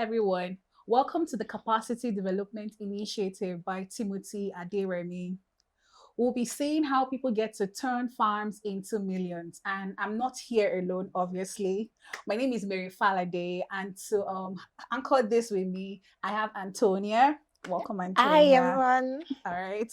everyone. Welcome to the Capacity Development Initiative by Timothy Aderemi. We'll be seeing how people get to turn farms into millions. And I'm not here alone, obviously. My name is Mary Faladay, and to anchor this with me, I have Antonia. Welcome, Hi, Antonia. everyone. All right.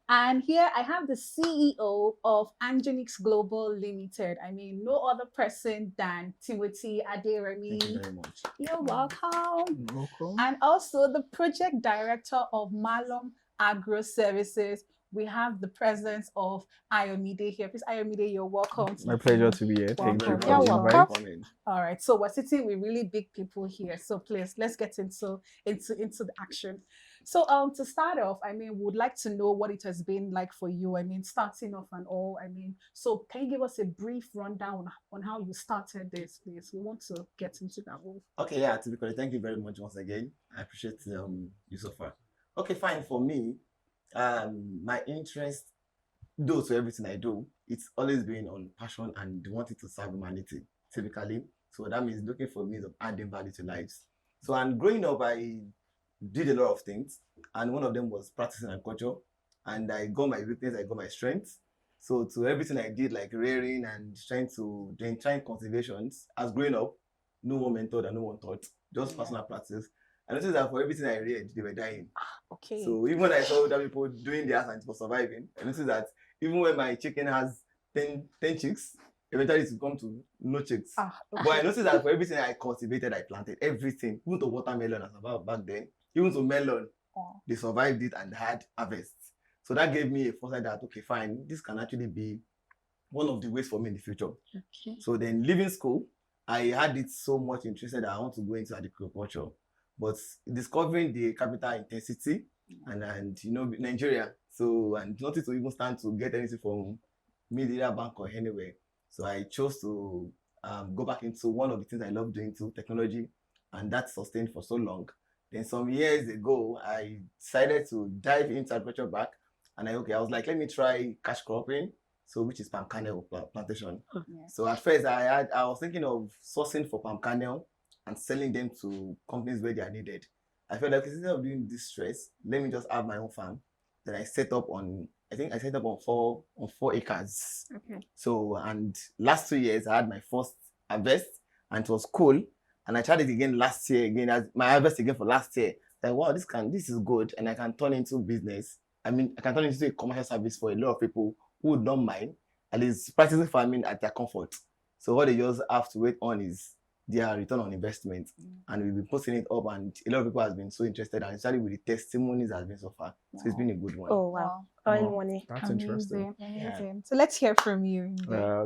And here I have the CEO of Angenix Global Limited. I mean, no other person than Timothy Aderemi. Thank you very much. You're welcome. Welcome. And also the project director of Malum Agro Services. We have the presence of Ayomide here. Please, Ayomide, you're welcome. My pleasure to be here. Thank you Welcome. for You're the welcome. invite. All right, so we're sitting with really big people here. So please, let's get into the action. So to start off, I mean, would like to know what it has been like for you. I mean, starting off and all. I mean, so can you give us a brief rundown on how you started this, please? We want to get into that role. Okay, yeah, typically, thank you very much once again. I appreciate you so far. Okay, fine. For me, my interest, though, to everything I do, it's always been on passion and wanting to serve humanity, typically. So that means looking for means of adding value to lives. So, and growing up, I did a lot of things, and one of them was practicing agriculture, and I got my weakness, I got my strengths. So to everything I did, like rearing and trying conservations, as growing up, no one mentored and no one taught, just personal practice. I noticed that for everything I read, they were dying. Okay. So even when I saw other people doing their science for surviving, I noticed that even when my chicken has 10 chicks, eventually it will come to no chicks. Okay. But I noticed that for everything I cultivated, I planted everything, even to watermelon as about back then, even to melon, they survived it and had harvests. So that gave me a foresight that, okay, fine, this can actually be one of the ways for me in the future. Okay. So then leaving school, I had it so much interested that I want to go into agriculture. But discovering the capital intensity and you know, Nigeria, so and nothing to even stand to get anything from media bank or anywhere. So I chose to go back into one of the things I love doing, to technology, and that sustained for so long. Then some years ago, I decided to dive into agriculture back, and I was like, let me try cash cropping, so which is palm kernel plantation. Yes. So at first, I was thinking of sourcing for palm kernel and selling them to companies where they are needed. I felt like instead of doing this stress, let me just have my own farm. Then I set up on, I think I set up on four acres. Okay. So, and last 2 years, I had my first harvest, and it was cool. And I tried it again last year, as my harvest again for last year. Like, wow, this is good, and I can turn into business. I mean, I can turn into a commercial service for a lot of people who would not mind, at least practicing farming at their comfort. So what they just have to wait on is their return on investment. And we've been posting it up, and a lot of people have been so interested, and especially with the testimonies that have been so far. So it's been a good one. Oh, wow. Early morning. That's Amazing. interesting. Amazing. So let's hear from you.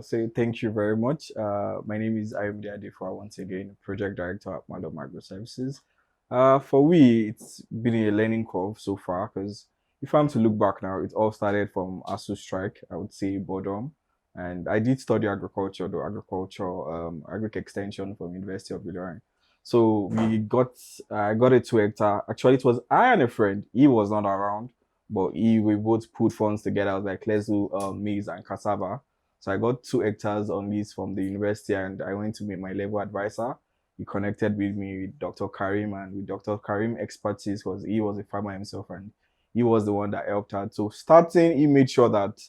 So thank you very much. My name is Ayomide Adefoa, once again, project director at Malum Agro Services. For we, it's been a learning curve so far, because if I'm to look back now, it all started from ASU strike, I would say boredom. And I did study agriculture, agric extension from University of Ilorin. So I got a 2-hectare. Actually, it was I and a friend. He was not around, but we both put funds together. I was like, let's do maize and cassava. So I got 2 hectares on lease from the university, and I went to meet my level advisor. He connected with me with Dr. Karim, and with Dr. Karim's expertise, because he was a farmer himself, and he was the one that helped out. So starting, he made sure that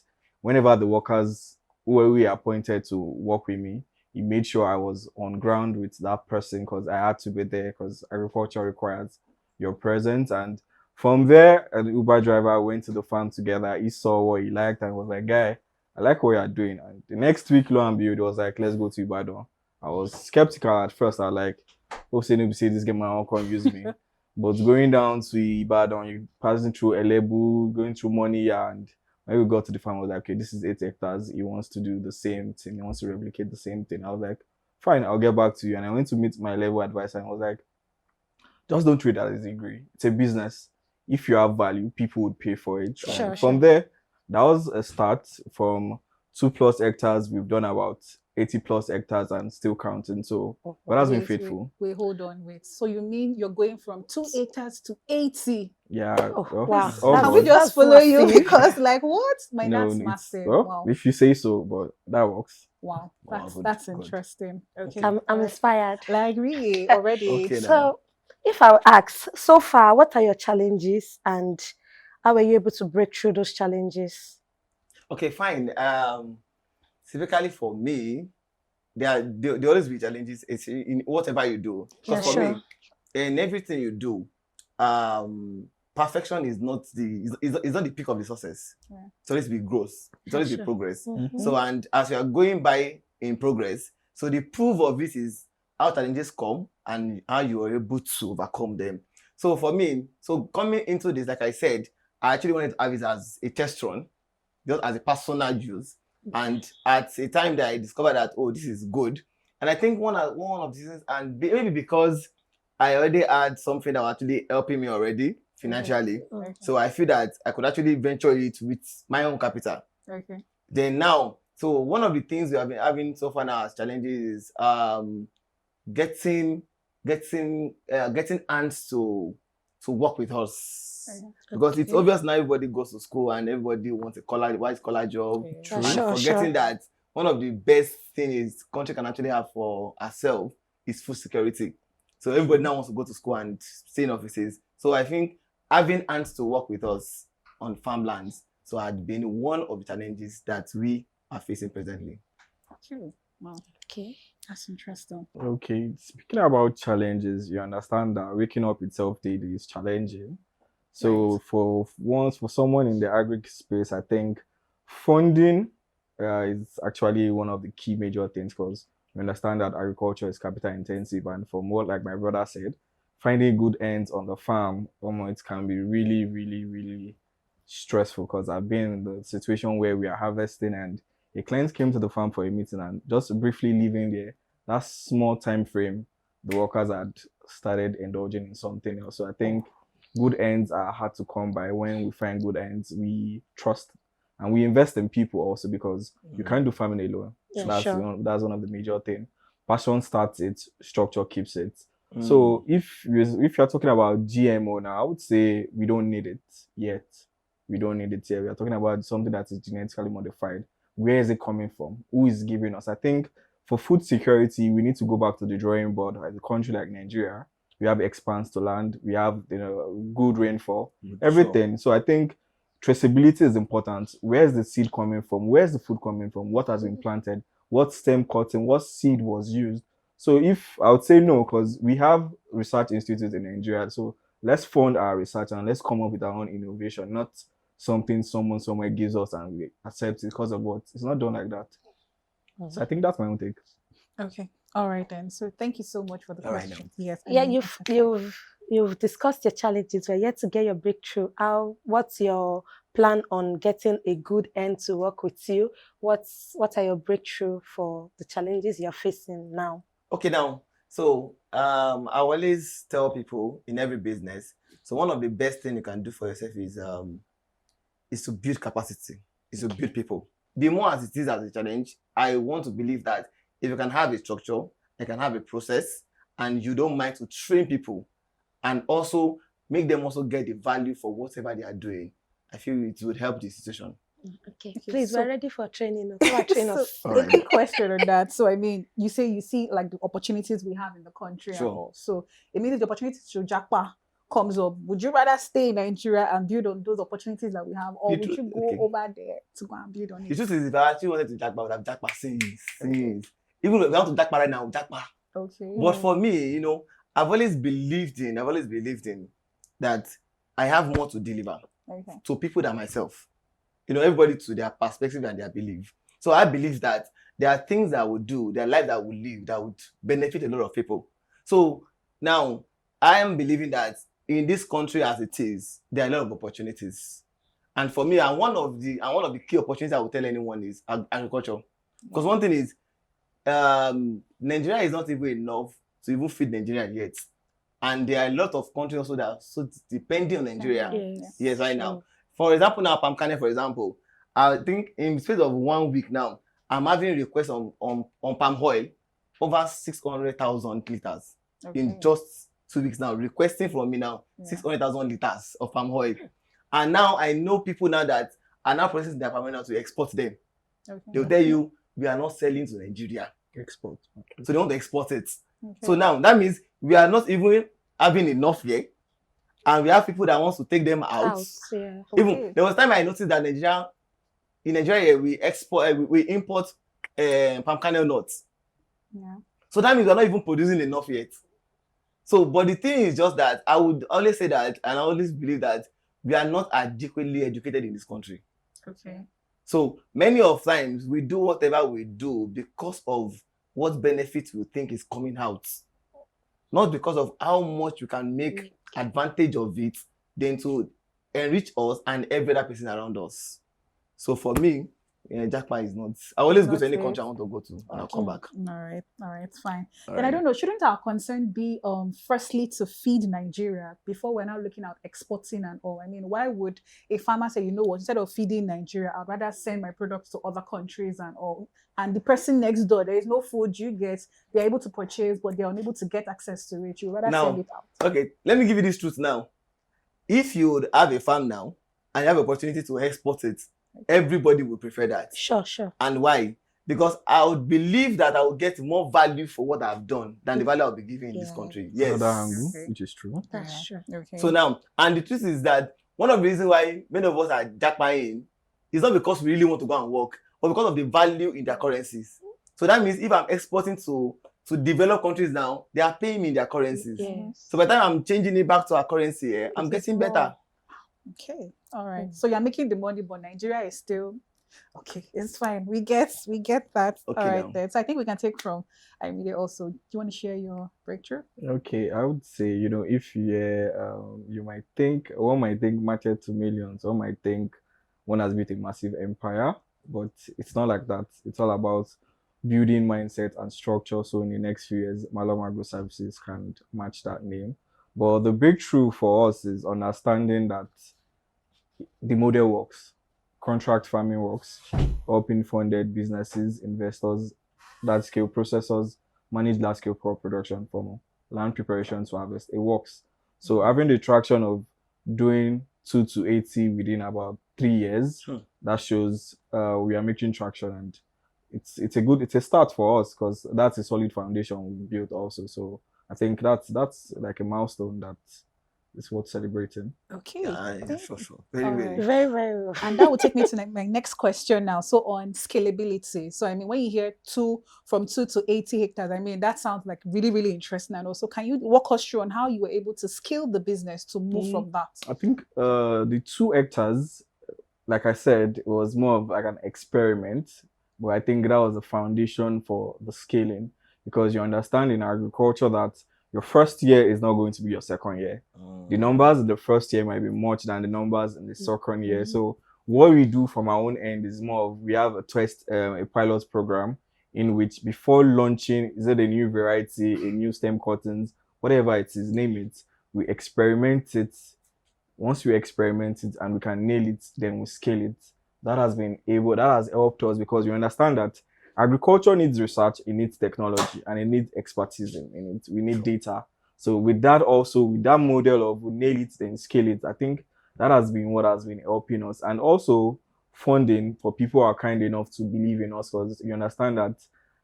whenever the workers who were appointed to work with me, he made sure I was on ground with that person, because I had to be there, because agriculture requires your presence. And from there, an Uber driver went to the farm together. He saw what he liked and was like, guy, I like what you're doing. And the next week, lo and behold, it was like, let's go to Ibadan. I was skeptical at first. I was like, hope say this game my uncle use me. But going down to Ibadan, you passing through Elebu, going through money, and when we got to the farm, I was like, okay, this is 8 hectares. He wants to do the same thing. He wants to replicate the same thing. I was like, fine, I'll get back to you. And I went to meet my level advisor, and I was like, just don't treat that as a degree. It's a business. If you have value, people would pay for it. Sure, from there, that was a start. From 2+ hectares, we've done about 80+ hectares and still counting. So, but that's been faithful. Wait, hold on, wait. So you mean you're going from 2 acres to 80? Yeah. Wow. Can we just follow you? Because like what? That's massive. Well, wow. If you say so, but that works. Wow. Wow, That's good. interesting. Okay. I'm inspired. Like really already. Okay, So If I ask, so far, what are your challenges and how were you able to break through those challenges? Okay, fine. Typically for me, there always be challenges. It's in whatever you do. Yeah, Because for sure. me, in everything you do, perfection is not is not the peak of the success. Yeah. It's always be growth. It's always be Sure. progress. Mhm. So, and as you are going by in progress, so the proof of it is how challenges come and how you are able to overcome them. So for me, so coming into this, like I said, I actually wanted to have it as a test run, just as a personal use. And at a time that I discovered that, oh, this is good. And I think one of the reasons, and maybe because I already had something that was actually helping me already financially. Okay. So I feel that I could actually venture it with my own capital. Okay. Then now, so one of the things we have been having so far now as challenges is getting ants to work with us. Okay. Because it's Okay. obvious now everybody goes to school and everybody wants a white collar job. Yeah. True. And Sure, forgetting sure. that one of the best things country can actually have for ourselves is food security. So everybody now wants to go to school and stay in offices. So I think having ants to work with us on farmlands so had been one of the challenges that we are facing presently. Cool. Wow, Okay. that's interesting. Okay, speaking about challenges, you understand that waking up itself daily is challenging. So for someone in the agric space, I think funding is actually one of the key major things because we understand that agriculture is capital intensive, and from what like my brother said, finding good ends on the farm, it can be really, really, really stressful because I've been in the situation where we are harvesting and a client came to the farm for a meeting and just briefly leaving there, that small time frame, the workers had started indulging in something else. So I think good ends are hard to come by. When we find good ends, we trust and we invest in people also because you can't do farming alone. Yeah, that's sure. that's one of the major things. Passion starts it, structure keeps it. So if you're talking about GMO now, I would say we don't need it yet. We don't need it yet. We are talking about something that is genetically modified. Where is it coming from? Who is giving us? I think for food security, we need to go back to the drawing board. As a country like Nigeria, we have expanse to land, we have good rainfall, everything. So I think traceability is important. Where's the seed coming from? Where's the food coming from? What has been planted? What stem cutting? What seed was used? So if I would say no, because we have research institutes in Nigeria, so let's fund our research and let's come up with our own innovation, not something someone somewhere gives us and we accept it because of what it's not done like that. So I think that's my own take. Okay. All right then. So thank you so much for the All right, question. Yes. Yeah, you've discussed your challenges. We're yet to get your breakthrough. What's your plan on getting a good end to work with you? What are your breakthrough for the challenges you're facing now? Okay, now, so I always tell people in every business, so one of the best things you can do for yourself is to build capacity, is to build people. The more as it is as a challenge, I want to believe that if you can have a structure, you can have a process, and you don't mind to train people and also make them also get the value for whatever they are doing, I feel it would help the situation. Okay, Okay, please, so- we're ready for training. Come on, train So, us. All a right. quick question on that. So, I mean, you say you see like the opportunities we have in the country Sure. and all. So, it means the opportunity to Jackpot comes up. Would you rather stay in Nigeria and build on those opportunities that we have, or The would truth- you go okay. over there to go and build on The it? truth is, if I actually wanted to jackpot, I would have jackpot since. Even if I want to jackpot right now, jackpot. Okay. But for me, I've always believed in that I have more to deliver Okay. to people than myself. Everybody to their perspective and their belief. So I believe that there are things that I would do, there are life that I would live that would benefit a lot of people. So now I am believing that in this country as it is, there are a lot of opportunities. And for me, and one of the key opportunities I would tell anyone is agriculture. Because one thing is, Nigeria is not even enough to even feed Nigeria yet. And there are a lot of countries also that are so depending on Nigeria. Yes, right now. For example, now palm kernel, for example, I think in the space of 1 week now, I'm having requests on palm oil over 600,000 liters in just 2 weeks now, requesting from me now 600,000 liters of palm oil. And now I know people now that are now processing their palm oil now to export them. They'll tell you, we are not selling to Nigeria. Export. Okay. So they want to export it. Okay. So now that means we are not even having enough here, and we have people that wants to take them out. Yeah. Even Okay. there was time I noticed that in Nigeria we import palm kernel nuts. Yeah. So that means we're not even producing enough yet. So, but the thing is just that I would always say that, and I always believe that we are not adequately educated in this country. Okay. So many of times we do whatever we do because of what benefits we think is coming out, not because of how much we can make advantage of it, then to enrich us and every other person around us. So for me, jackpot is not. I always go to any country I want to go to, and I'll come back. All right, fine. All Then I right. don't know, shouldn't our concern be firstly to feed Nigeria before we're now looking at exporting and all? I mean, why would a farmer say, you know what, instead of feeding Nigeria, I'd rather send my products to other countries and all? And the person next door, there is no food you get, they're able to purchase, but they're unable to get access to it. You rather Now, send it out. Okay, let me give you this truth now. If you would have a farm now and you have the opportunity to export it, everybody would prefer that. Sure. And why? Because I would believe that I will get more value for what I've done than the value I'll be given in this country. Yes. Another angle, Okay. which is true. That's true. Okay. So now, and the truth is that one of the reasons why many of us are jackpotting is not because we really want to go and work, but because of the value in their currencies. So that means if I'm exporting to developed countries now, they are paying me in their currencies. Yes. So by the time I'm changing it back to our currency, I'm getting better. Okay. All right. So you're making the money, but Nigeria is still okay. It's fine. We get that. Okay, All right now. then. So I think we can take from Aimide also. Do you want to share your breakthrough? Okay, I would say, if you might think, one might think market to millions, one might think one has built a massive empire, but it's not like that. It's all about building mindset and structure. So in the next few years, Malum Agro Services can match that name. But the breakthrough for us is understanding that the model works. Contract farming works. Open funded businesses, investors, large scale processors manage large scale crop production from land preparation to harvest. It works. So having the traction of doing 2 to 80 within about 3 years, that shows we are making traction, and it's a start for us because that's a solid foundation we built also. So I think that's like a milestone that is worth celebrating. Okay. Yeah, sure. Very, All very. right. Very, very well. And that will take me to my next question now. So on scalability. So I mean, when you hear from 2 to 80 hectares, I mean, that sounds like really, really interesting. And also, can you walk us through on how you were able to scale the business to move from that? I think the 2 hectares, like I said, it was more of like an experiment, but I think that was the foundation for the scaling, because you understand in agriculture that your first year is not going to be your second year. The numbers in the first year might be much than the numbers in the second year. So what we do from our own end is more of, we have a pilot program in which before launching, is it a new variety, a new stem cuttings, whatever it is, name it, we experiment it. Once we experiment it and we can nail it, then we scale it. That has helped us, because you understand that agriculture needs research, it needs technology, and it needs expertise in it. We need data. So with that model of we nail it, then scale it, I think that has been what has been helping us. And also funding for people who are kind enough to believe in us, because you understand that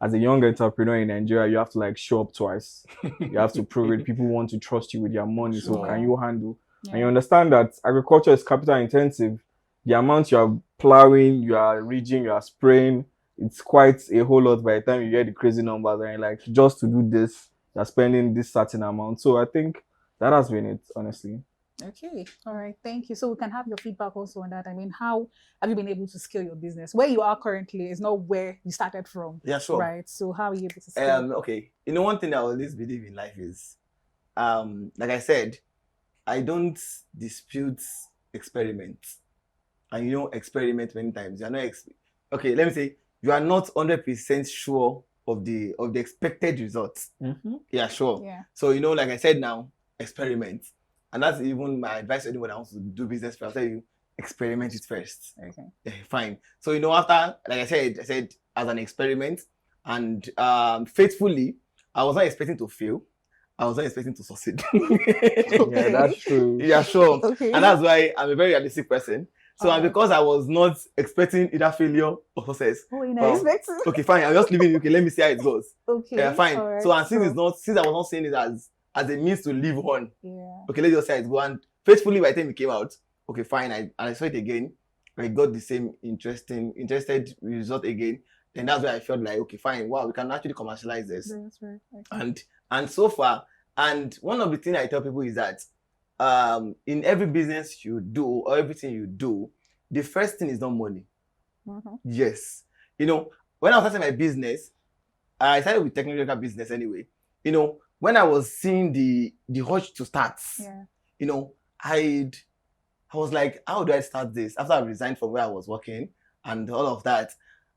as a young entrepreneur in Nigeria, you have to show up twice. You have to prove it. People want to trust you with their money. So can you handle? Yeah. And you understand that agriculture is capital intensive. The amount you are plowing, you are ridging, you are spraying, it's quite a whole lot by the time you get the crazy numbers, and you're like, just to do this, you're spending this certain amount. So I think that has been it, honestly. Okay. All right. Thank you. So we can have your feedback also on that. I mean, how have you been able to scale your business? Where you are currently is not where you started from. Yeah, sure. Right. So how are you able to scale? Okay. One thing I always believe in life is, like I said, I don't dispute experiments. And experiment many times. You're not okay, let me say, you are not 100% sure of the expected results. Yeah, sure. Yeah. So like I said now, experiment. And that's even my advice to anyone that wants to do business. I'll tell you, experiment it first. Okay. Yeah, fine. So after, like I said as an experiment, and faithfully, I was not expecting to fail. I was not expecting to succeed. Yeah, that's true. Yeah, sure. Okay. And that's why I'm a very realistic person. So and Alright. because I was not expecting either failure or success. Oh, you're not expecting. Okay, fine. I'm just leaving. Okay, let me see how it goes. Okay. Yeah, fine. All right. So and since I was not saying it as as a means to live on. Yeah. Okay, let's just say it go, and faithfully by the time it came out, okay, fine, I saw it again. I got the same interested result again. Then that's where I felt like, okay, fine, wow, we can actually commercialize this. That's right. Okay. And so far, and one of the things I tell people is that in every business you do or everything you do, the first thing is not money. Yes. You know, when I was starting my business, I started with technological business anyway. You know, when I was seeing the urge to start, you know, I was like, how do I start this? After I resigned from where I was working and all of that.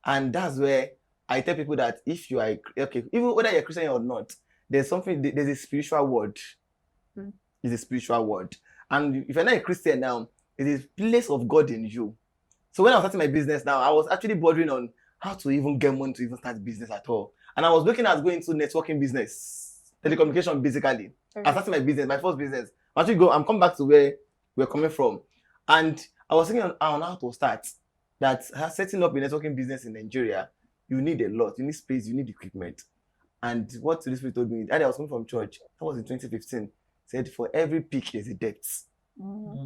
And that's where I tell people that if you are, okay, even whether you're Christian or not, there's a spiritual word. It's a spiritual word. And if you're not a Christian now, it is a place of God in you. So when I was starting my business now, I was actually bordering on how to even get money to even start business at all. And I was looking at going into networking business, telecommunication basically. I started my business, my first business. I'm coming back to where we're coming from. And I was thinking on how to start. That setting up a networking business in Nigeria, you need a lot. You need space, you need equipment. And what the Spirit told me, and I was coming from church, that was in 2015, said for every peak there's a debt.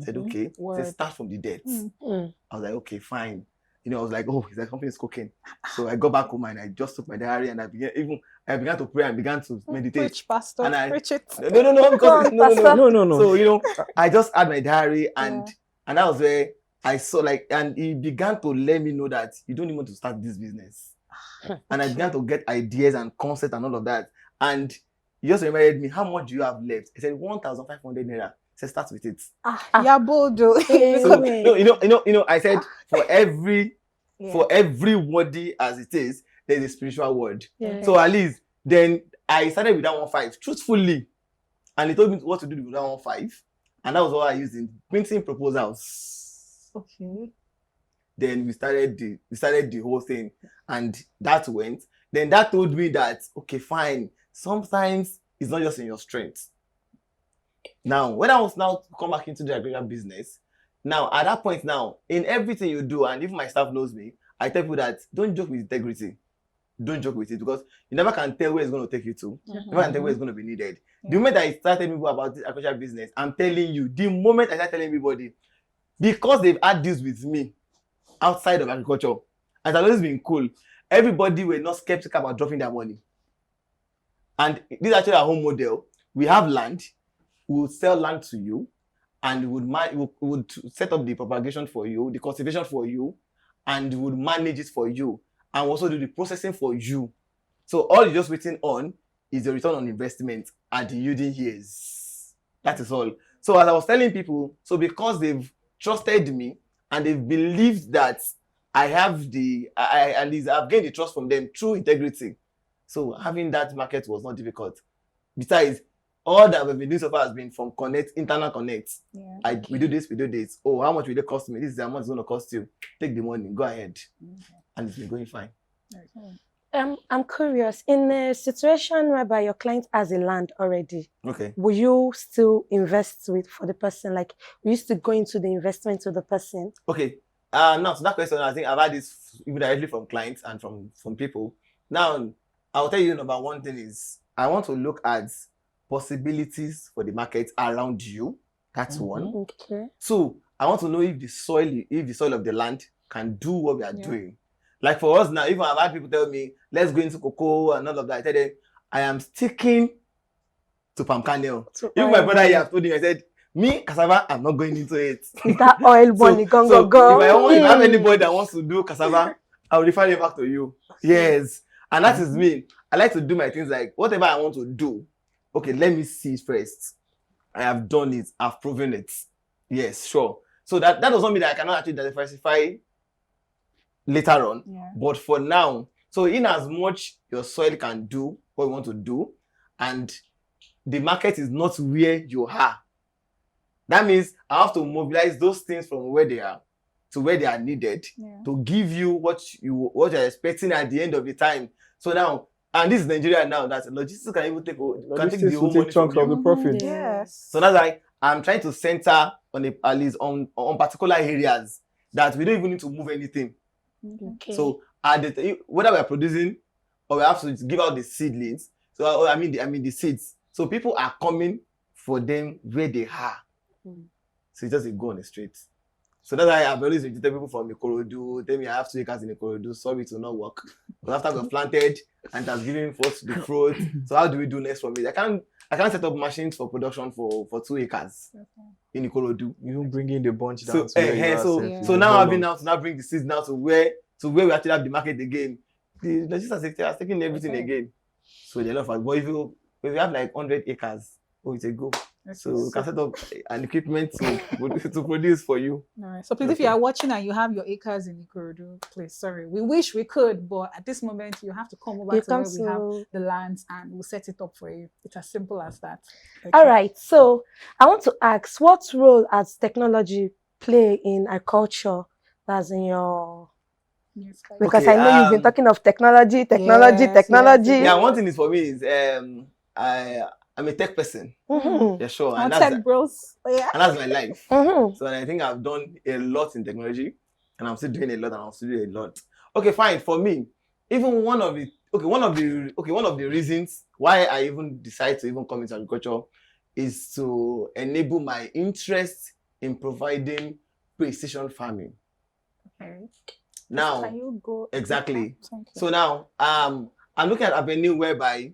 Said, okay, said start from the debt. I was like, okay, fine. You know, I was like, oh, is that company is cooking? So I got back home and I just took my diary and I began to pray and began to meditate. Preach, Pastor. And Preach it. No, because No. So, you know, I just had my diary and that was where I saw and he began to let me know that you don't even want to start this business. And I began to get ideas and concepts and all of that. And he just reminded me, how much do you have left? He said 1,500 naira. He said, start with it. Yeah, bold. So, no, you know, I said for every wordy as it is, there's a spiritual word. Yeah. So at least then I started with that 1.5, truthfully. And he told me what to do with that 1.5. And that was what I used in printing proposals. Okay. Then we started the whole thing, and that went. Then that told me that, okay, fine, sometimes it's not just in your strength. Now, when I was now come back into the agrarian business, now at that point now, in everything you do, and even my staff knows me, I tell people that don't joke with integrity. Don't joke with it, because you never can tell where it's going to take you to. Never can tell where it's going to be needed. The moment I started people about this agricultural business, I'm telling you, the moment I start telling everybody, because they've had this with me outside of agriculture, it has always been cool. Everybody were not skeptical about dropping their money. And this is actually our home model. We have land, we would sell land to you, and we would set up the propagation for you, the cultivation for you, and we would manage it for you, and also do the processing for you. So all you're just waiting on is the return on investment at the yielding years. That is all. So as I was telling people, so because they've trusted me and they've believed that I have at least I've gained the trust from them through integrity. So having that market was not difficult. Besides, all that we've been doing so far has been from internal connects. Yeah. We do this. Oh, how much will it cost me? This is how much it's going to cost you. Take the money, go ahead. And it's been going fine. I'm curious, in a situation whereby your client has a land already, okay, will you still invest for the person? Like, will you still go into the investment with the person? Okay. Now, so that question, I think I've had this even directly from clients and from people. Now, I'll tell you, number one thing is I want to look at possibilities for the market around you. That's one. Okay. Two, I want to know if the soil of the land can do what we are doing. Like for us now, even I've had people tell me, let's go into cocoa and all of that. I tell them, I am sticking to palm kernel. Even my brother here, I've told him, I said, me, cassava, I'm not going into it. Is that oil money go? If I have anybody that wants to do cassava, I'll refer it back to you. Yes. And that is me. I like to do my things like, whatever I want to do, okay, let me see it first. I have done it. I've proven it. Yes, sure. So that does not mean that I cannot actually diversify later on. Yeah. But for now, so in as much your soil can do what you want to do, and the market is not where you are, that means I have to mobilize those things from where they are to where they are needed to give you what you're expecting at the end of the time. So now, and this is Nigeria now, that logistics can even take the whole money chunk of the profit. Yes. So that's why I'm trying to center on at least on particular areas that we don't even need to move anything. Okay. So whether we are producing or we have to give out the seedlings, so I mean the seeds. So people are coming for them where they are. So it's just a go on the street. So that's why I've always rejected people from Ikorodu. Tell me I have 2 acres in Ikorodu. Sorry, it will not work. Because after we've planted and it has given forth the fruit, so how do we do next from it? I can't set up machines for production for 2 acres in Ikorodu. You don't bring in the bunch So down to where you are so safe. so now having now to now bring the seeds now to where we actually have the market again. The logistics sector has taken everything again. So they love us. But if you have like 100 acres, oh, it's a go. So we can set up an equipment to produce for you. All right. So please, if you are watching and you have your acres in Ikorodu, please, sorry, we wish we could, but at this moment you have to come over to where we have the lands and we'll set it up for you. It's as simple as that. Okay. All right. So I want to ask, what role has technology play in agriculture? That's in your... Yes, Because Okay, I know you've been talking of technology. Yes. Yeah, one thing is for me is I'm a tech person. Yeah, sure. And tech bros. Yeah. And that's my life. So I think I've done a lot in technology, and I'm still doing a lot, and I'm still doing a lot. Okay, fine. For me, even one of the reasons why I even decide to even come into agriculture is to enable my interest in providing precision farming. Okay. Now, can you go exactly. So now, I'm looking at avenue whereby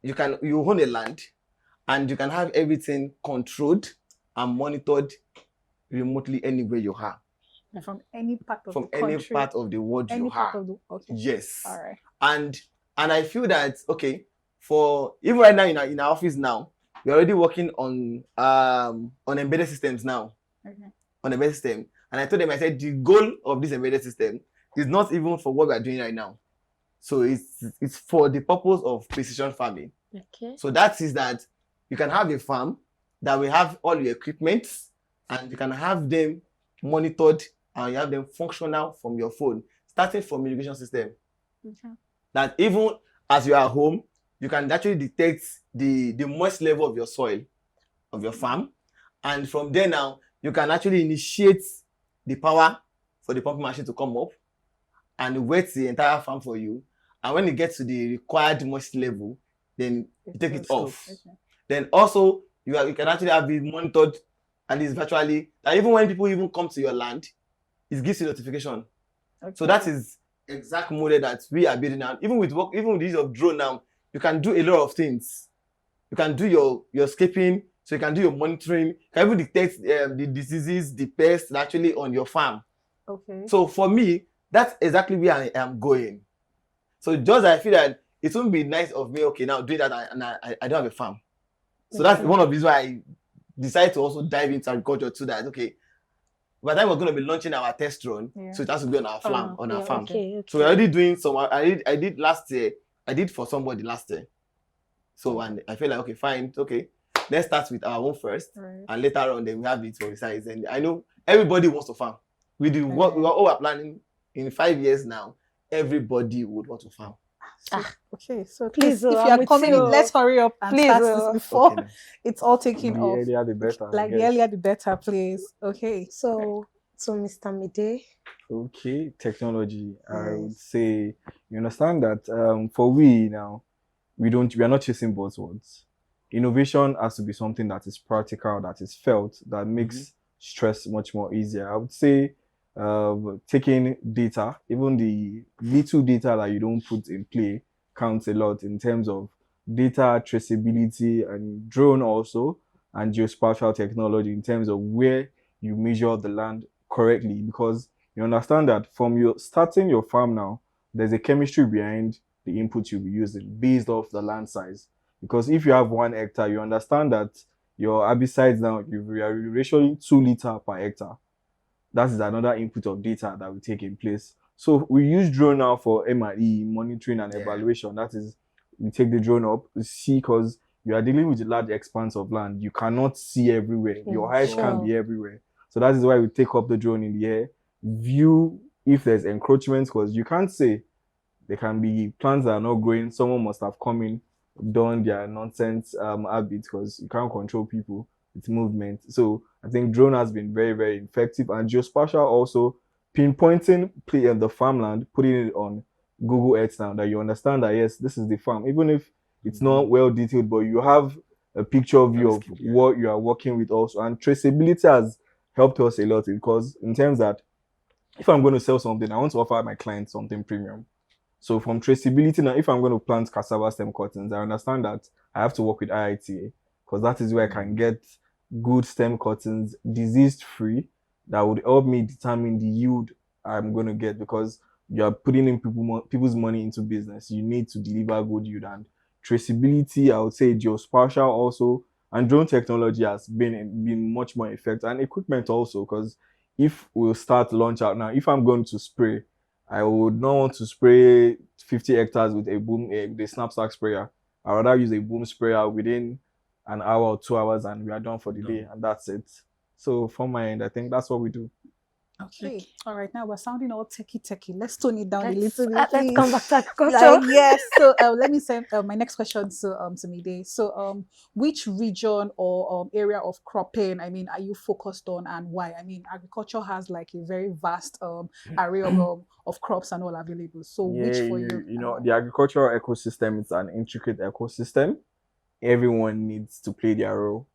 you own a land and you can have everything controlled and monitored remotely anywhere you are. From any part of from the any country, part of the world any you part are. of the, okay. Yes. All right. And I feel that for even right now in our office now, we're already working on embedded systems now. Okay. On embedded system. And I told them, I said the goal of this embedded system is not even for what we are doing right now. So it's for the purpose of precision farming. Okay. So that is that you can have a farm that will have all your equipment and you can have them monitored and you have them functional from your phone, starting from irrigation system. Okay. That even as you are home, you can actually detect the moist level of your soil, of your farm. And from there now, you can actually initiate the power for the pumping machine to come up and wet the entire farm for you. And when it gets to the required moisture level, then you take it off. Okay. Then also, you can actually have it monitored, and it's virtually, that even when people even come to your land, it gives you notification. Okay. So that is exact model that we are building now. Even with the use of drone now, you can do a lot of things. You can do your scaping, so you can do your monitoring. You can even detect the diseases, the pests actually on your farm. Okay. So for me, that's exactly where I am going. So just I feel that it won't be nice of me, okay, now doing that, and I don't have a farm. So that's one of the reasons why I decided to also dive into agriculture too. That okay, by the time we're going to be launching our test drone, so it has to be on our farm. Okay. So we're already doing some. I did last year. I did for somebody last year. So and I feel like okay, fine, okay. Let's start with our own first, and later on then we have it for the size. And I know everybody wants to farm. We do what we are all planning in 5 years now. Everybody would want to farm. Okay, so please, if you are coming in, let's hurry up and start this before it's all taken off. The earlier the better. Like the earlier the better, please. Okay. So Mr. Mide. Okay, technology. I would say you understand that for we now, we are not chasing buzzwords. Innovation has to be something that is practical, that is felt, that makes stress much more easier. I would say taking data, even the little data that you don't put in play counts a lot in terms of data traceability and drone also, and geospatial technology in terms of where you measure the land correctly, because you understand that from your starting your farm now, there's a chemistry behind the input you'll be using based off the land size. Because if you have 1 hectare, you understand that your herbicides now, you are rationing 2 liters per hectare. That is another input of data that will take in place. So we use drone now for M&E, monitoring and evaluation. That is, we take the drone up to see, because you are dealing with a large expanse of land. You cannot see everywhere. Your eyes can't be everywhere. So that is why we take up the drone in the air, view if there's encroachments, because you can't say there can be plants that are not growing. Someone must have come in, done their nonsense habits, because you can't control people. It's movement. So I think drone has been very, very effective, and geospatial also pinpointing the farmland, putting it on Google Earth now, that you understand that yes, this is the farm. Even if it's not well detailed, but you have a picture of you of Landscape, yeah. what you are working with also. And traceability has helped us a lot because in terms that if I'm going to sell something, I want to offer my clients something premium. So from traceability now, if I'm going to plant cassava stem cuttings, I understand that I have to work with IITA because that is where I can get good stem cuttings, disease free, that would help me determine the yield I'm going to get because you are putting in people's money into business. You need to deliver good yield, and traceability, I would say geospatial also, and drone technology has been much more effective, and equipment also, because if we'll start launch out now, if I'm going to spray, I would not want to spray 50 hectares with a with a snapsack sprayer. I would rather use a boom sprayer within an hour or 2 hours, and we are done for the day, and that's it. So from my end, I think that's what we do. Okay. All right. Now we're sounding all techie. Let's tone it down a Let's, little bit, let's please. come back to agriculture. Like, yes. So let me send my next question to Mide. So which region or area of cropping, I mean, are you focused on, and why? I mean, agriculture has like a very vast array of crops and all available. So which for you? You know, the agricultural ecosystem is an intricate ecosystem. Everyone needs to play their role.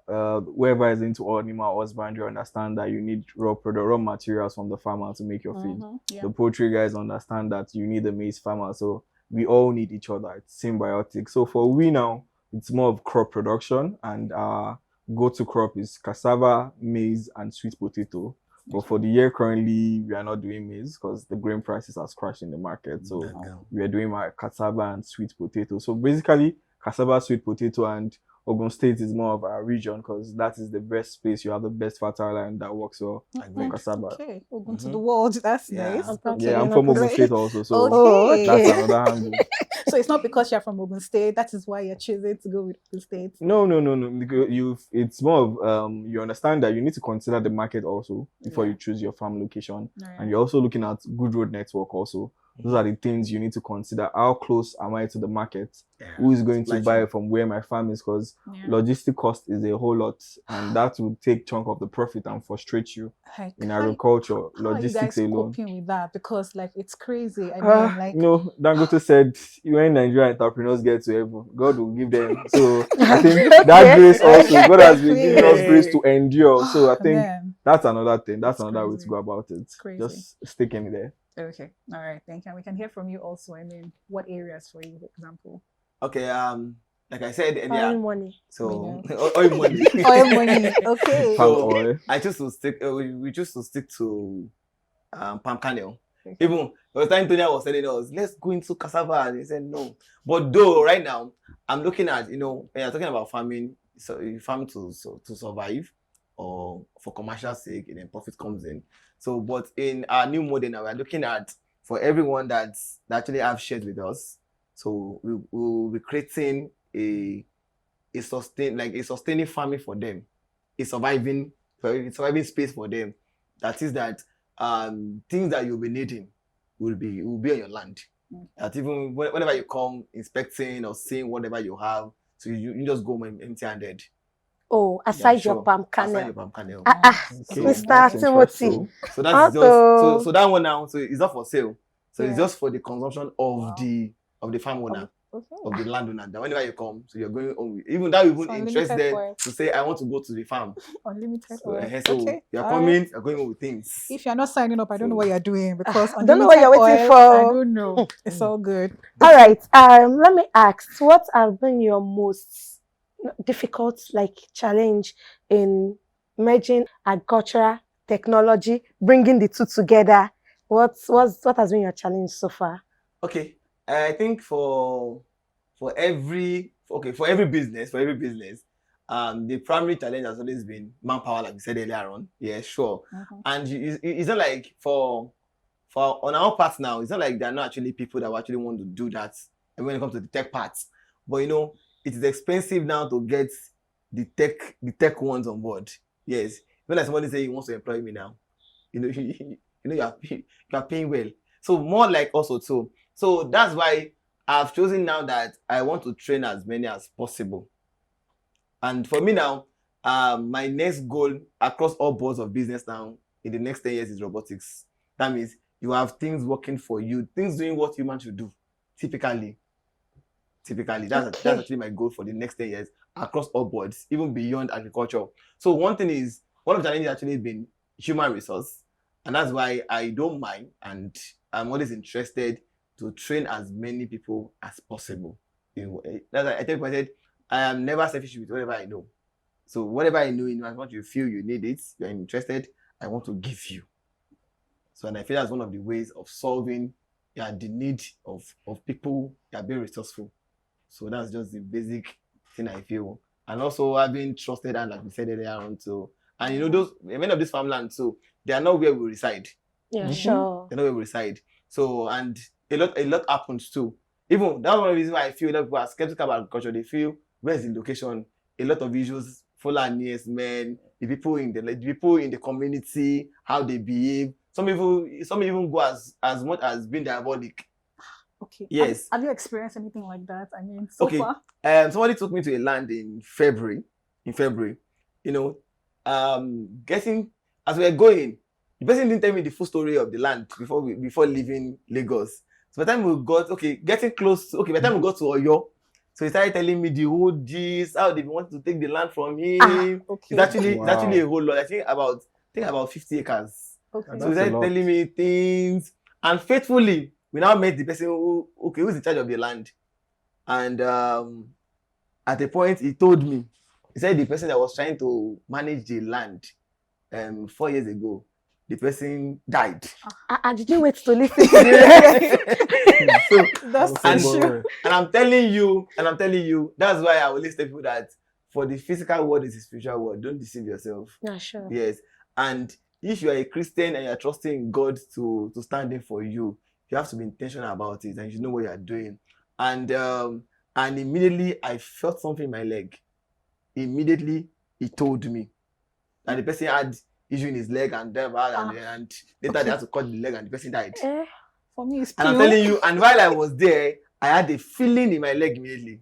Whoever is into animal husbandry understand that you need raw materials from the farmer to make your feed. Yeah. The poultry guys understand that you need the maize farmer. So we all need each other. It's symbiotic. So for we now, it's more of crop production, and our go-to crop is cassava, maize, and sweet potato. But for the year currently, we are not doing maize because the grain prices has crashed in the market. So we are doing my cassava and sweet potato. So basically, cassava, sweet potato, and Ogun State is more of our region because that is the best space. You have the best fertile land that works well for cassava. Okay, Ogun to the world. That's nice. Yeah, I'm from Ogun State also, so okay. that's another angle. So it's not because you're from Ogun State. That is why you're choosing to go with Ogun State. No. Because it's more of you understand that you need to consider the market also before you choose your farm location, and you're also looking at good road network also. Those are the things you need to consider. How close am I to the market? Who is going to buy from where my farm is? Because logistic cost is a whole lot, and that will take chunk of the profit and frustrate you in agriculture. Logistics alone. How are you guys coping with that? Because like it's crazy. I mean, like Dangote said, when Nigerian entrepreneurs get to heaven, God will give them. So I think that grace also, God has been giving us grace to endure. So I think that's another thing. That's another way to go about it. Just stick in there. Okay. All right. Thank you. We can hear from you also. I mean, what areas for you, for example? Okay. Like I said earlier, oil money. So oil money. Oil money. Okay. So I choose to stick. We choose to stick to palm kernel. Okay. Even the time Tonya was telling us, let's go into cassava, and he said no. But though right now I'm looking at, when you're talking about farming, so you farm to survive or for commercial sake, and then profit comes in. So, but in our new model now, we're looking at for everyone that actually have shared with us. So we'll be creating a sustaining farming for them, a surviving space for them. That is that things that you'll be needing will be on your land. That even whenever you come inspecting or seeing whatever you have, so you just go empty-handed. Oh, aside your palm kernel. Aside your palm kernel. Mr. Timothy. So that's just so that one now. So it's not for sale. So it's just for the consumption of the farm owner, of the landowner. That whenever you come, so you're going home. Even that will interest them to say, I want to go to the farm. Unlimited. So you're coming, you're going home with things. If you're not signing up, I don't know what you're doing because I don't know what you're waiting for. I don't know. It's all good. All right. Let me ask, what has been your most difficult challenge in merging agricultural technology, bringing the two together? What has been your challenge so far? Okay, I think for every business, the primary challenge has always been manpower, like we said earlier on. Yeah, sure. And it's not like for on our part now, it's not like there are not actually people that actually want to do that. And when it comes to the tech parts, but it is expensive now to get the tech ones on board. Yes. When like somebody say he wants to employ me now, you are paying well. So more like also too. So that's why I've chosen now that I want to train as many as possible. And for me now, my next goal across all boards of business now in the next 10 years is robotics. That means you have things working for you, things doing what humans should do, typically. Typically, that's Okay. actually my goal for the next 10 years across all boards, even beyond agriculture. So one of the challenges actually been human resource, and that's why I don't mind, and I'm always interested to train as many people as possible. That's why I tell people, I said, I am never selfish with whatever I know. So whatever I know, as much you feel you need it, you're interested, I want to give you. So, and I feel that's one of the ways of solving the need of people that are being resourceful. So that's just the basic thing I feel. And also having trusted and like we said earlier on too. And those many of these farmlands, so they are not where we reside. Yeah, Mhm. sure. They're not where we reside. So and a lot happens too. Even that's one of the reasons why I feel a lot of people are skeptical about agriculture. They feel where's the location? A lot of issues, Fulani's men, the people in the community, how they behave. Some even go as much as being diabolic. Okay. Yes. Have you experienced anything like that? I mean, so Okay. far. Somebody took me to a land in February. Getting as we were going, the person didn't tell me the full story of the land before leaving Lagos. So by the time we got getting close, by the time we got to Oyo, so he started telling me the whole gist, how they want to take the land from him. Okay. It's actually Wow. a whole lot. I think about 50 acres. Okay. So he That's a started lot. telling me things, and faithfully, we now met the person who's in charge of the land. And at a point, he told me, he said the person that was trying to manage the land 4 years ago, the person died. Did you wait to listen to the rest? So, That's I'm so so true. bored. and I'm telling you, that's why I always tell people that for the physical world is the spiritual world. Don't deceive yourself. Yeah, sure. Yes. And if you are a Christian and you're trusting God to stand in for you, you have to be intentional about it and you know what you are doing. And immediately I felt something in my leg. Immediately he told me. And the person had issue in his leg and later they had to cut the leg and the person died. For me, it's And I'm telling you, and while I was there, I had a feeling in my leg immediately.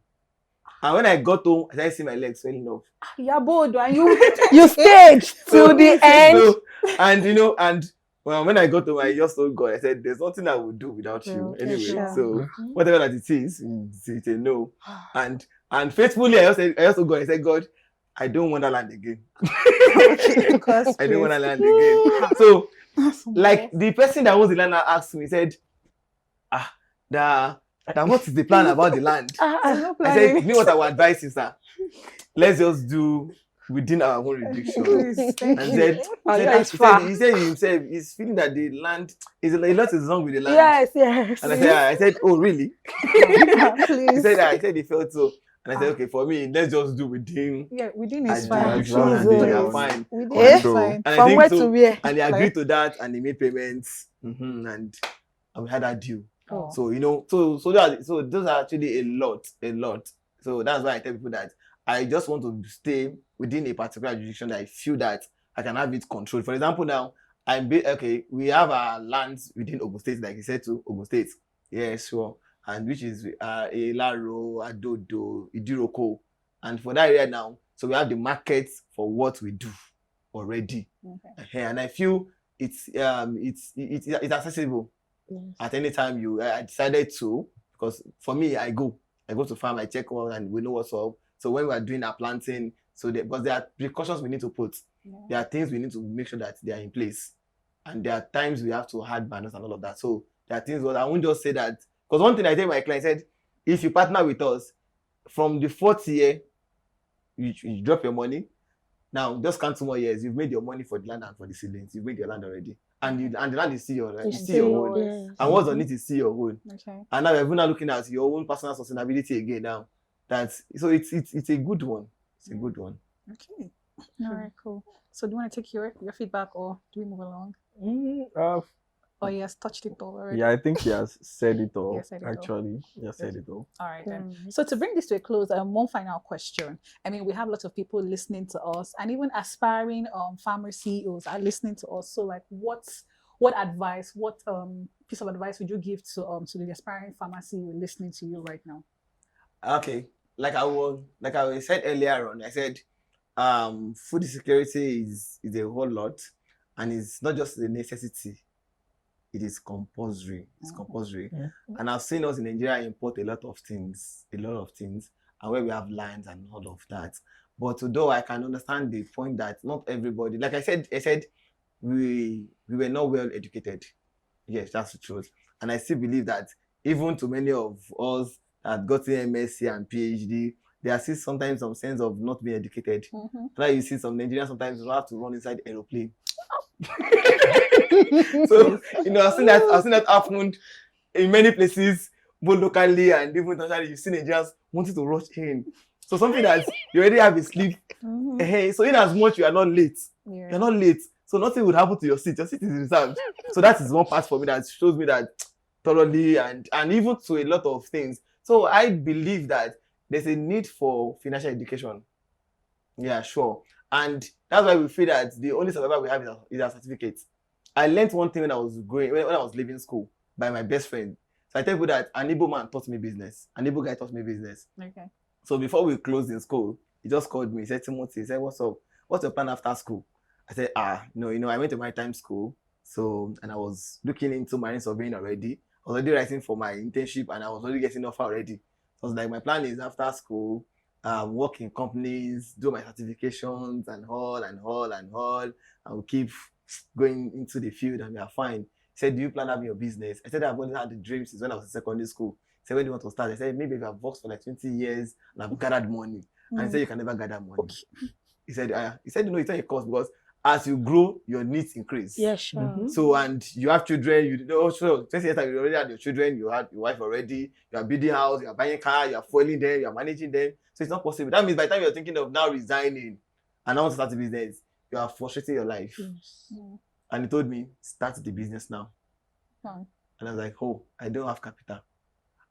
And when I got home, I started seeing my legs swelling off. Yeah, bold, and you You stayed So- to the end. And when I got home, I just told God, I said, there's nothing I will do without you. Okay, Anyway, sure. so whatever that it is, it's a no. And faithfully, I just told God, I said, God, I don't want that land again. Because I don't want that please. land again. So, That's like the person that owns the land asked me, he said, what is the plan about the land? no I said, planning. you know what I would advise you, sir? Let's just do within our own restriction. Please, thank And you. said, he said himself, he's feeling that the land is a lot is wrong with the land. Yes. And I said, oh really? Please. I said he felt so. And I said, okay, for me, let's just do within Yeah, within is a fine. jurisdiction and Jesus. they are fine. Within Eh? is fine. And I From think where so. to where? And they agreed Like- to that and they made payments. And we had that deal. Oh. So those are actually a lot. So that's why I tell people that I just want to stay within a particular jurisdiction that I feel that I can have it controlled. For example, now we have our lands within Ogun State, like you said, to Ogun State. Yeah, sure. And which is Elaro, Adodo, Idiroko. And for that area now, so we have the market for what we do already. Okay. And I feel it's accessible. Yes. At any time I decided to, because for me, I go to farm, I check all and we know what's up. So when we are doing our planting, because there are precautions we need to put. Yeah. There are things we need to make sure that they are in place. And there are times we have to add banners and all of that. So there are things I won't just say that. Because one thing I tell my client said, if you partner with us, from the 4th year, you drop your money. Now, just count 2 more years. You've made your money for the land and for the seedlings. You've made your land already. And the land is still your own. Yes. And what's on it is still your own. Okay. And now we're now looking at your own personal sustainability again now. So it's a good one. It's a good one. Okay. All right, cool. So do you want to take your feedback or do we move along? Oh, he has touched it all already. Yeah, I think he has said it all. He has said it all. Actually, he has said it all. All right then. Mm. So to bring this to a close, one final question. I mean, we have lots of people listening to us, and even aspiring farmer CEOs are listening to us. So, like, what advice, what piece of advice would you give to the aspiring farmer CEO listening to you right now? Okay, like I said earlier on, I said, food security is a whole lot, and it's not just a necessity. it is compulsory. It's compulsory. Yeah. And I've seen us in Nigeria import a lot of things, and where we have lands and all of that. But although I can understand the point that not everybody, like I said, we were not well educated. Yes, that's the truth. And I still believe that even to many of us that got MSc and PhD, there are still sometimes some sense of not being educated. Like you see some Nigerians sometimes have to run inside aeroplane. So I've seen that happen in many places, both locally and even internationally. You've seen Nigerians wanting to rush in. So something that you already have a sleep. So in as much you are not late, you're not late. So nothing would happen to your seat. Your seat is reserved. So that is one part for me that shows me that thoroughly and even to a lot of things. So I believe that there's a need for financial education. Yeah, sure. And that's why we feel that the only survival we have is our certificate. I learned one thing when I was leaving school by my best friend. So I tell people that an Igbo man taught me business. An Igbo guy taught me business. Okay. So before we closed in school, he just called me. He said, Timothy, he said, what's up? What's your plan after school? I said, no, I went to maritime school. So, and I was looking into marine surveying already. I was already writing for my internship and I was already getting offer already. So I was like, my plan is after school, work in companies, do my certifications and all. I will keep going into the field and we are fine. He said, do you plan having your business? I said, I've always had the dream since when I was in secondary school. He said, when do you want to start? I said, maybe if I've worked for like 20 years and I've gathered money. And he said, you can never gather money. Okay. He said, it's not a cost because as you grow, your needs increase. Yeah, sure. So, and you have children, 20 years time, you already had your children, you had your wife already, you are building house, you are buying a car, you are fueling them, you are managing them. So it's not possible. That means by the time you're thinking of now resigning and I want to start a business, you are frustrating your life. Yes. And he told me, start the business now. Oh. And I was like, oh, I don't have capital.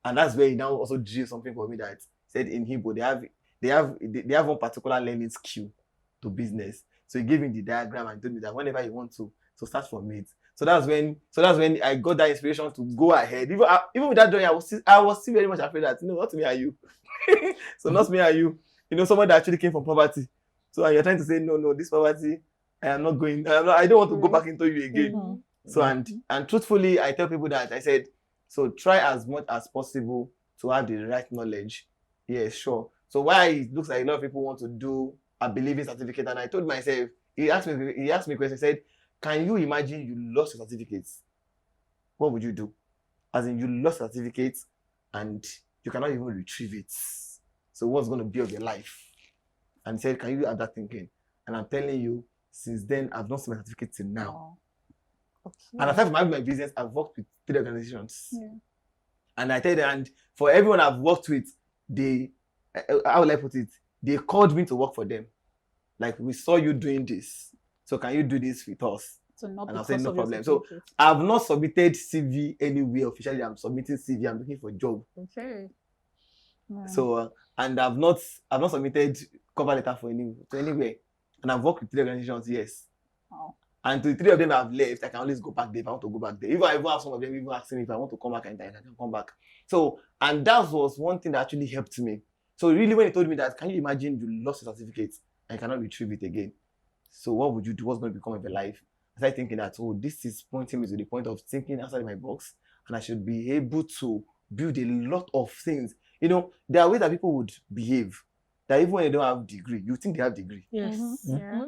And that's where he now also drew something for me that said in Hebrew, they have one particular learning skill to business. So he gave me the diagram and told me that whenever you want to start from it. So that's when I got that inspiration to go ahead. Even with that drawing, I was still very much afraid that not me are you. So not me are you. Someone that actually came from poverty. So you're trying to say no, this poverty, I don't want to go back into you again. So and truthfully, I tell people that I said, so try as much as possible to have the right knowledge. Yes, sure. So why it looks like a lot of people want to do a believing certificate, and I told myself, he asked me a question, he said, can you imagine you lost your certificates? What would you do? As in, you lost your certificates and you cannot even retrieve it. So what's going to be of your life? And he said, can you have that thinking? And I'm telling you, since then, I've not seen my certificate till now. Okay. And aside from having my business, I've worked with 3 organizations. Yeah. And I tell you, and for everyone I've worked with, how will I put it? They called me to work for them. Like, we saw you doing this. So can you do this with us? So not and I because said, no of your problem. So certificate. I've not submitted CV anywhere officially. I'm submitting CV. I'm looking for a job. Okay. Yeah. So, and I've not submitted cover letter to anywhere. And I've worked with 3 organizations, yes. Wow. And to the 3 of them I've left, I can always go back there if I want to go back there. Even I have some of them even asking me if I want to come back and I can come back. So, and that was one thing that actually helped me. So really, when he told me that, can you imagine you lost your certificate and you cannot retrieve it again? So what would you do? What's going to become of your life? I started thinking that, this is pointing me to the point of thinking outside my box, and I should be able to build a lot of things. There are ways that people would behave that even when they don't have degree, you think they have degree. Yes. Yeah.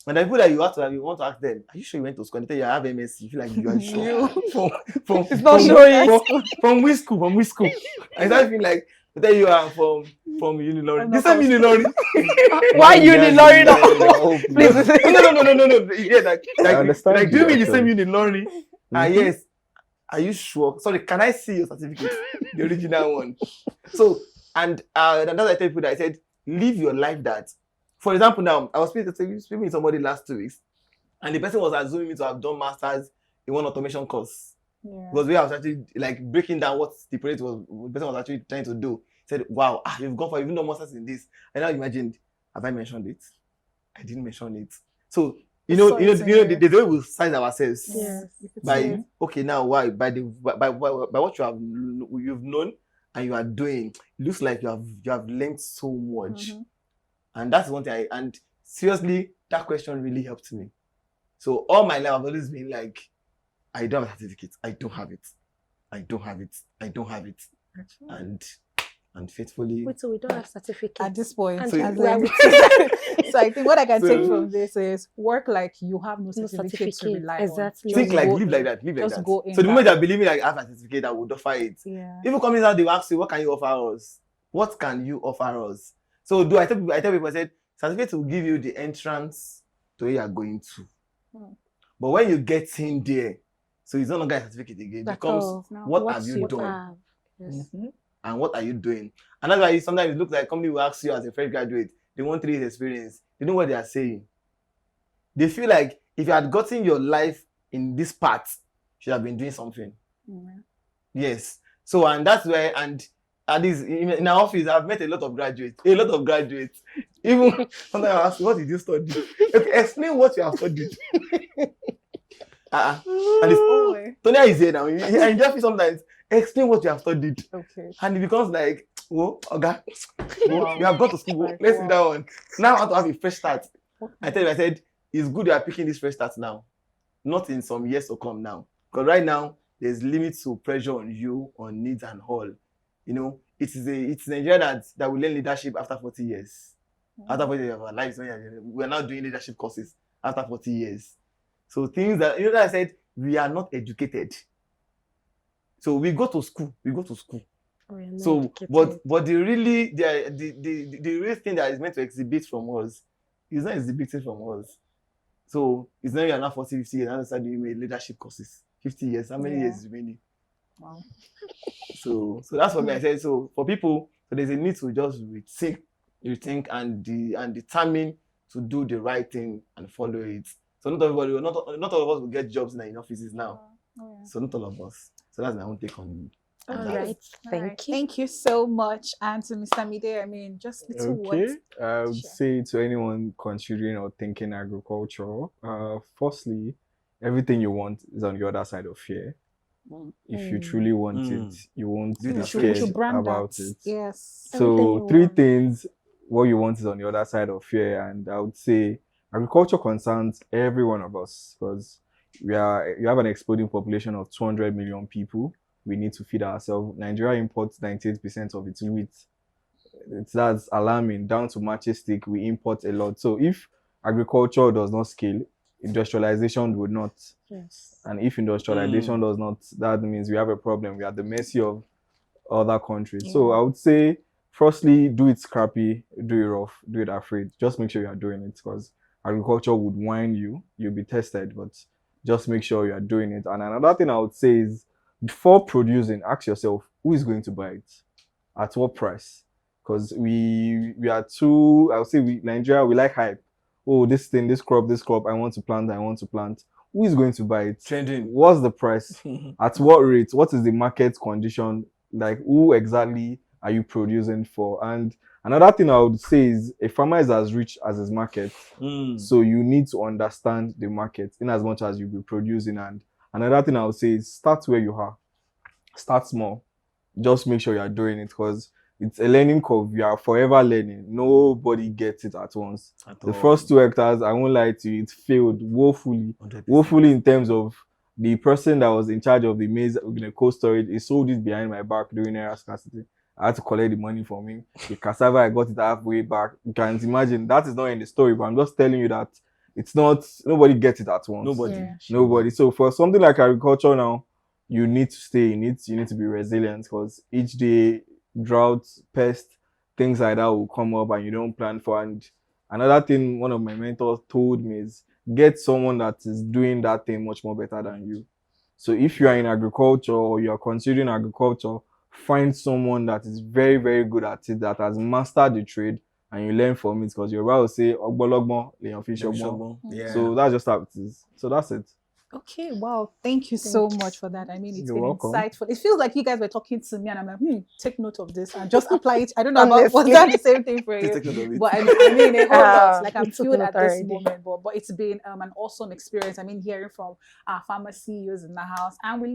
And the people that you want to ask them, are you sure you went to school? And they tell you, I have MSc. You feel like you are sure. It's not showing. From which school? I started feeling like, I tell you are from Unilori. This time Unilori. Why Unilori now? Please. No. Yeah, I understand like do you mean the same actually. Unilori? Yes. Are you sure? Sorry, can I see your certificate? The original one. So, and another I tell people that I said, live your life that. For example, now I was speaking with somebody last 2 weeks, and the person was assuming me to have done masters in one automation course. Yeah. Because we was actually like breaking down what the project the person was actually trying to do. Said, wow, you've done masters in this. And now imagined, have I mentioned it? I didn't mention it. So the way we size ourselves. Yes. By okay, now why? By what you've known and you are doing, it looks like you have learned so much. Mm-hmm. And that's one thing and seriously, that question really helped me. So all my life I've always been like, I don't have a certificate. I don't have it. I don't have it. I don't have it. And faithfully. Wait, so we don't have certificates At this point, And as we are in- with- so I think what I can So- take from this is work like you have no No certificate to certificate, rely exactly. on. Think Just like, go live in. like that, live like Just that. go in So the that moment you're believing like I have a certificate, I would offer it. Yeah. If you come in out, they will ask you, what can you offer us? What can you offer us? So I tell people, I said, certificate will give you the entrance to where you are going to. But when you get in there, so it's no longer a certificate again. It At becomes, all. what have you you done? have. Yes. And what are you doing? And that's why sometimes it looks like company will ask you as a fresh graduate, they want 3 years experience. They know what they are saying. They feel like if you had gotten your life in this part, you should have been doing something. Yes. So, and that's where, and at least in our office, I've met a lot of graduates. Even sometimes I ask, what did you study? Okay, explain what you have studied. And it's, Tonya is here now. And just sometimes explain what you have studied. Okay. And it becomes like, oh, okay, Wow. you have gone to school. Like, Let's see wow. that one. Now I want to have a fresh start. I said, it's good you are picking this fresh start now, not in some years to come now. Because right now, there's limits to pressure on you, on needs and all. You know, it's Nigeria that will learn leadership after 40 years. After 40 years of our lives, we're now doing leadership courses after 40 years. So things that, that I said, we are not educated. So we go to school. So, but the real thing that is meant to exhibit from us is not exhibiting from us. So it's not you're not 40, 50 years, and start doing leadership courses. 50 years, how many years is remaining? Wow. So that's what I said. So for people, so there's a need to just rethink and determine to do the right thing and follow it. So not all of us will get jobs in offices now. So not all of us. So that's my own take on All that. right. Thank you. Thank you so much. And to Mr. Mide, I mean, just little words. I would Sure. say to anyone considering or thinking agriculture, firstly, everything you want is on the other side of fear. If you truly want it, you won't You be should scared brand about that. it. Yes. Everything So you 3 want. things, what you want is on the other side of fear, and I would say agriculture concerns every one of us because you have an exploding population of 200 million people. We need to feed ourselves. Nigeria imports 98% of its wheat. That's alarming. Down to matches stick, we import a lot. So if agriculture does not scale, industrialization would not. Yes. And if industrialization does not, that means we have a problem. We are at the mercy of other countries. So I would say, firstly, do it scrappy, do it rough, do it afraid. Just make sure you are doing it because agriculture would whine you. You'll be tested, but just make sure you are doing it. And another thing I would say is, before producing, ask yourself, who is going to buy it? At what price? Because we are too, I would say, Nigeria, we like hype. Oh, this thing, this crop, I want to plant. Who is going to buy it? Trending. What's the price? At what rate? What is the market condition? Like, who exactly are you producing for? And another thing I would say is a farmer is as rich as his market. So you need to understand the market in as much as you'll be producing. And another thing I would say is start where you are. Start small. Just make sure you are doing it because it's a learning curve. You are forever learning. Nobody gets it at once. The first 2 hectares, I won't lie to you, it failed woefully. 100%. Woefully in terms of the person that was in charge of the maize in the cold storage. He sold it behind my back during era scarcity. I had to collect the money from him. The cassava, I got it halfway back. You can imagine that is not in the story, but I'm just telling you that it's not, nobody gets it at once. Nobody. So for something like agriculture now, you need to stay in it. You need to be resilient because each day, drought, pest, things like that will come up and you don't plan for. And another thing one of my mentors told me is get someone that is doing that thing much more better than you. So if you are in agriculture or you are considering agriculture, find someone that is very, very good at it, that has mastered the trade, and you learn from it because you're about to say, "Ogbologbo, leyan fi ṣọgbọ́n." Yeah. So that's just how it is. So that's it. Okay, wow. Thank you so much for that. I mean, it's You're been welcome. insightful. It feels like you guys were talking to me and I'm like, take note of this and just apply it. I don't know about, was Honestly. that the same thing for Please you? take note of it. But I mean, a whole lot. Like I'm we took filled note at this already. moment, but it's been an awesome experience. I mean, hearing from our farmer CEOs in the house, and we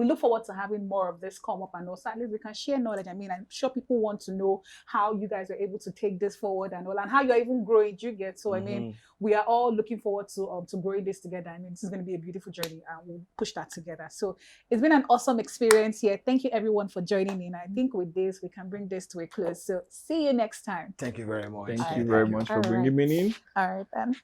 look forward to having more of this come up, and also at least we can share knowledge. I mean, I'm sure people want to know how you guys are able to take this forward and all, and how you're even growing. You get so. I mean, we are all looking forward to growing this together. I mean, this is going to be a beautiful beautiful journey and we'll push that together. So it's been an awesome experience here. Thank you everyone for joining in. I think with this, we can bring this to a close. So see you next time. Thank you very much. Thank All you right. very much for All bringing me in. All right, then.